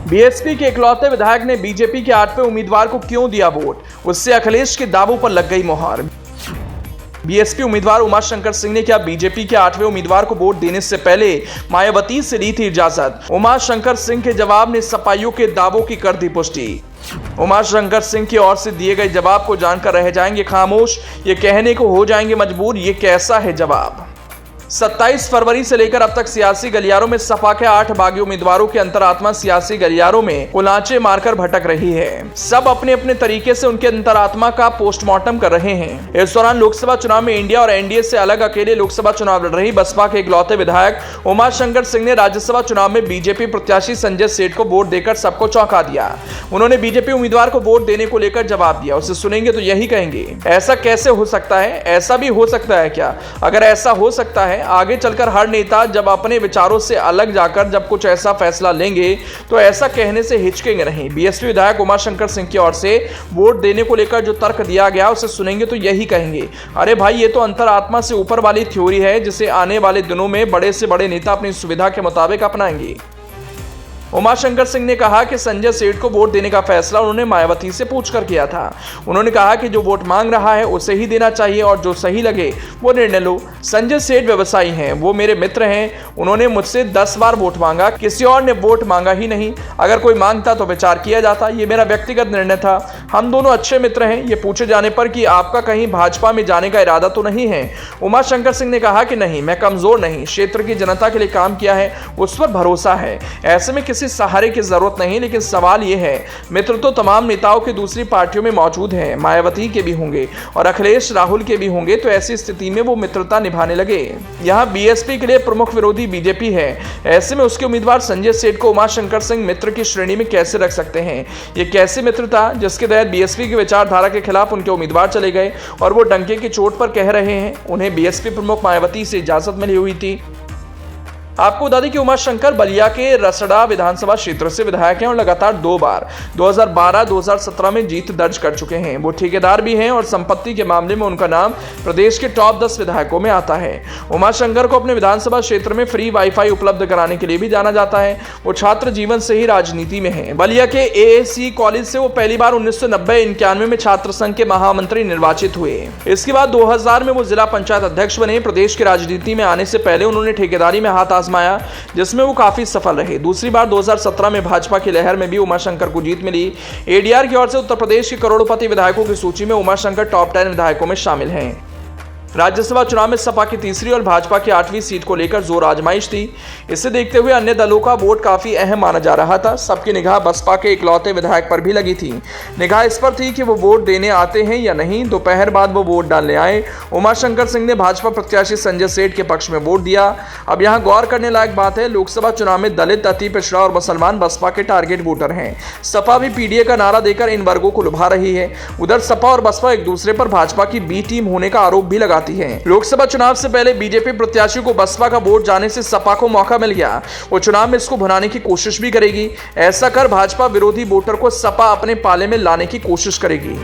BSP के इकलौते विधायक ने बीजेपी के 8वें उम्मीदवार को क्यों दिया वोट, उससे अखिलेश के दावों पर लग गई मोहर। बीएसपी उम्मीदवार उमाशंकर सिंह ने क्या बीजेपी के 8वें उम्मीदवार को वोट देने से पहले मायावती से ली थी इजाजत। उमाशंकर सिंह के जवाब ने सपाइयों के दावों की कर दी पुष्टि। उमाशंकर सिंह की ओर से दिए गए जवाब को जानकर रह जाएंगे खामोश, ये कहने को हो जाएंगे मजबूर, ये कैसा है जवाब। 27 फरवरी से लेकर अब तक सियासी गलियारों में सपा के 8 बागी उम्मीदवारों की अंतरात्मा सियासी गलियारों में कुलांचे मारकर भटक रही है। सब अपने अपने तरीके से उनके अंतरात्मा का पोस्टमार्टम कर रहे हैं। इस दौरान लोकसभा चुनाव में इंडिया और एनडीए से अलग अकेले लोकसभा चुनाव लड़ रही बसपा के इकलौते विधायक उमाशंकर सिंह ने राज्यसभा चुनाव में बीजेपी प्रत्याशी संजय सेठ को वोट देकर सबको चौंका दिया। उन्होंने बीजेपी उम्मीदवार को वोट देने को लेकर जवाब दिया। उसे सुनेंगे तो यही कहेंगे, ऐसा कैसे हो सकता है, ऐसा भी हो सकता है क्या। अगर ऐसा हो सकता है, आगे चलकर हर नेता जब अपने विचारों से अलग जाकर जब कुछ ऐसा फैसला लेंगे तो ऐसा कहने से हिचकेंगे नहीं। बीएसपी विधायक उमाशंकर सिंह की ओर से वोट देने को लेकर जो तर्क दिया गया उसे सुनेंगे तो यही कहेंगे, अरे भाई ये तो अंतरात्मा से ऊपर वाली थ्योरी है जिसे आने वाले दिनों में बड़े से बड़े नेता अपनी सुविधा के मुताबिक अपनाएंगे। उमाशंकर सिंह ने कहा कि संजय सेठ को वोट देने का फैसला उन्होंने मायावती से पूछकर किया था। उन्होंने कहा कि जो वोट मांग रहा है उसे ही देना चाहिए और जो सही लगे वो निर्णय लो। संजय सेठ व्यवसायी हैं, वो मेरे मित्र हैं। उन्होंने मुझसे 10 बार वोट मांगा, किसी और ने वोट मांगा ही नहीं। अगर कोई मांगता तो विचार किया जाता, ये मेरा व्यक्तिगत निर्णय था। हम दोनों अच्छे मित्र हैं। ये पूछे जाने पर कि आपका कहीं भाजपा में जाने का इरादा तो नहीं है, उमाशंकर सिंह ने कहा कि नहीं, मैं कमजोर नहीं, क्षेत्र की जनता के लिए काम किया है, उस पर भरोसा है। ऐसे में सहारे की जरूरत नहीं। लेकिन सवाल यह है, मित्र तो तमाम नेताओं की दूसरी पार्टियों में मौजूद हैं, मायावती के भी होंगे और अखिलेश राहुल के भी होंगे, तो ऐसी स्थिति में वो मित्रता निभाने लगे। यहां बीएसपी के लिए प्रमुख विरोधी बीजेपी है। ऐसे में उसके उम्मीदवार संजय सेठ को उमाशंकर सिंह मित्र की श्रेणी में कैसे रख सकते हैं। ये कैसी मित्रता जिसके तहत बीएसपी की विचारधारा के खिलाफ उनके उम्मीदवार चले गए और वो डंके की चोट पर कह रहे हैं उन्हें बीएसपी प्रमुख मायावती से इजाजत मिली हुई थी। आपको बता दें कि उमाशंकर बलिया के रसड़ा विधानसभा क्षेत्र से विधायक हैं और लगातार 2 बार 2012-2017 में जीत दर्ज कर चुके हैं। वो ठेकेदार भी हैं और संपत्ति के मामले में उनका नाम प्रदेश के टॉप 10 विधायकों में आता है। उमाशंकर को अपने विधानसभा क्षेत्र में फ्री वाईफाई उपलब्ध कराने के लिए भी जाना जाता है। वो छात्र जीवन से ही राजनीति में है। बलिया के एएसी कॉलेज से वो पहली बार 1990-91 में छात्र संघ के महामंत्री निर्वाचित हुए। इसके बाद 2000 में वो जिला पंचायत अध्यक्ष बने। प्रदेश की राजनीति में आने से पहले उन्होंने ठेकेदारी में हाथ आजमाया, जिसमें वो काफी सफल रहे। दूसरी बार 2017 में भाजपा की लहर में भी उमाशंकर को जीत मिली। एडीआर की ओर से उत्तर प्रदेश के करोड़पति विधायकों की सूची में उमाशंकर टॉप 10 विधायकों में शामिल हैं। राज्यसभा चुनाव में सपा की तीसरी और भाजपा की 8वीं सीट को लेकर जोर आजमाइश थी। इसे देखते हुए अन्य दलों का वोट काफी अहम माना जा रहा था। सबकी निगाह बसपा के इकलौते विधायक पर भी लगी थी। निगाह इस पर थी कि वो वोट देने आते हैं या नहीं। दोपहर बाद वो वोट डालने आए। उमाशंकर सिंह ने भाजपा प्रत्याशी संजय सेठ के पक्ष में वोट दिया। अब यहाँ गौर करने लायक बात है, लोकसभा चुनाव में दलित, अति पिछड़ा और मुसलमान बसपा के टारगेट वोटर हैं। सपा भी पीडीए का नारा देकर इन वर्गों को लुभा रही है। उधर सपा और बसपा एक दूसरे पर भाजपा की बी टीम होने का आरोप भी लगाती है। लोकसभा चुनाव से पहले बीजेपी प्रत्याशी को बसपा का वोट जाने से सपा को मौका मिल गया। वो चुनाव में इसको भुनाने की कोशिश भी करेगी। ऐसा कर भाजपा विरोधी वोटर को सपा अपने पाले में लाने की कोशिश करेगी।